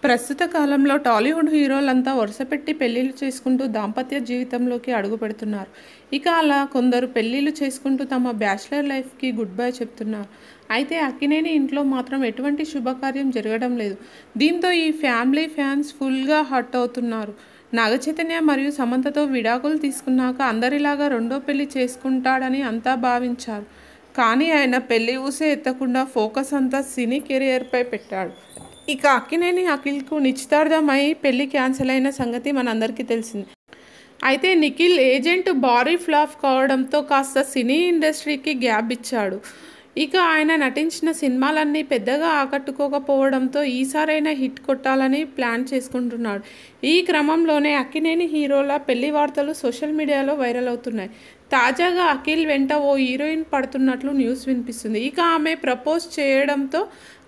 ప్రస్తుత కాలంలో టాలీవుడ్ హీరోలంతా వరుసపెట్టి పెళ్లిళ్ళు చేసుకుంటూ దాంపత్య జీవితంలోకి అడుగుపెడుతున్నారు. ఇక అలా కొందరు పెళ్లిళ్ళు చేసుకుంటూ తమ బ్యాచిలర్ లైఫ్కి గుడ్ బై చెప్తున్నారు. అయితే అక్కినేని ఇంట్లో మాత్రం ఎటువంటి శుభకార్యం జరగడం లేదు. దీంతో ఈ ఫ్యామిలీ ఫ్యాన్స్ ఫుల్గా హర్ట్ అవుతున్నారు. నాగచైతన్య మరియు సమంతతో విడాకులు తీసుకున్నాక అందరిలాగా రెండో పెళ్లి చేసుకుంటాడని అంతా భావించారు. కానీ ఆయన పెళ్లి ఊసే ఎత్తకుండా ఫోకస్ అంతా సినీ కెరియర్పై పెట్టాడు. ఇక అక్కినేని అఖిల్కు నిశ్చితార్థమై పెళ్లి క్యాన్సిల్ అయిన సంగతి మనందరికీ తెలిసింది. అయితే నిఖిల్ ఏజెంట్ భారీ ఫ్లాప్ కావడంతో కాస్త సినీ ఇండస్ట్రీకి గ్యాప్ ఇచ్చాడు. ఇక ఆయన నటించిన సినిమాలన్నీ పెద్దగా ఆకట్టుకోకపోవడంతో ఈసారైనా హిట్ కొట్టాలని ప్లాన్ చేసుకుంటున్నాడు. ఈ క్రమంలోనే అక్కినేని హీరోల పెళ్లి వార్తలు సోషల్ మీడియాలో వైరల్ అవుతున్నాయి. తాజాగా అఖిల్ వెంట ఓ హీరోయిన్ పడుతున్నట్లు న్యూస్ వినిపిస్తుంది. ఇక ఆమె ప్రపోజ్ చేయడంతో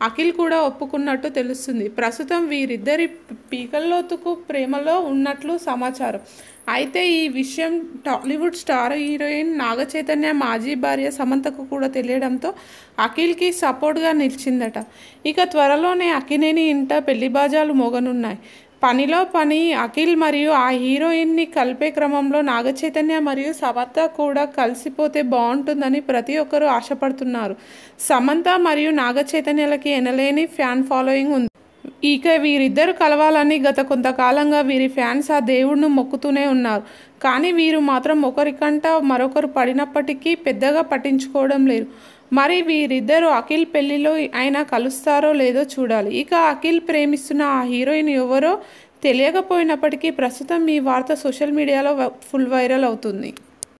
అఖిల్ కూడా ఒప్పుకున్నట్టు తెలుస్తుంది. ప్రస్తుతం వీరిద్దరి పీకల్లోతుకు ప్రేమలో ఉన్నట్లు సమాచారం. అయితే ఈ విషయం టాలీవుడ్ స్టార్ హీరోయిన్ నాగచైతన్య మాజీ భార్య సమంతకు కూడా తెలియడంతో అఖిల్కి సపోర్ట్గా నిలిచిందట. ఇక త్వరలోనే అక్కినేని ఇంట పెళ్లి బాజాలు మోగనున్నాయి. పనిలో పని అఖిల్ మరియు ఆ హీరోయిన్ని కలిపే క్రమంలో నాగచైతన్య మరియు సమంత కూడా కలిసిపోతే బాగుంటుందని ప్రతి ఒక్కరూ ఆశపడుతున్నారు. సమంత మరియు నాగచైతన్యలకి ఎనలేని ఫ్యాన్ ఫాలోయింగ్ ఉంది. ఇక వీరిద్దరు కలవాలని గత కొంతకాలంగా వీరి ఫ్యాన్స్ ఆ దేవుడిని మొక్కుతూనే ఉన్నారు. కానీ వీరు మాత్రం ఒకరికంట మరొకరు పడినప్పటికీ పెద్దగా పట్టించుకోవడం లేదు. మరి వీరిద్దరూ అఖిల్ పెళ్లిలో అయినా కలుస్తారో లేదో చూడాలి. ఇక అఖిల్ ప్రేమిస్తున్న ఆ హీరోయిన్ ఎవరో తెలియకపోయినప్పటికీ ప్రస్తుతం ఈ వార్త సోషల్ మీడియాలో ఫుల్ వైరల్ అవుతుంది.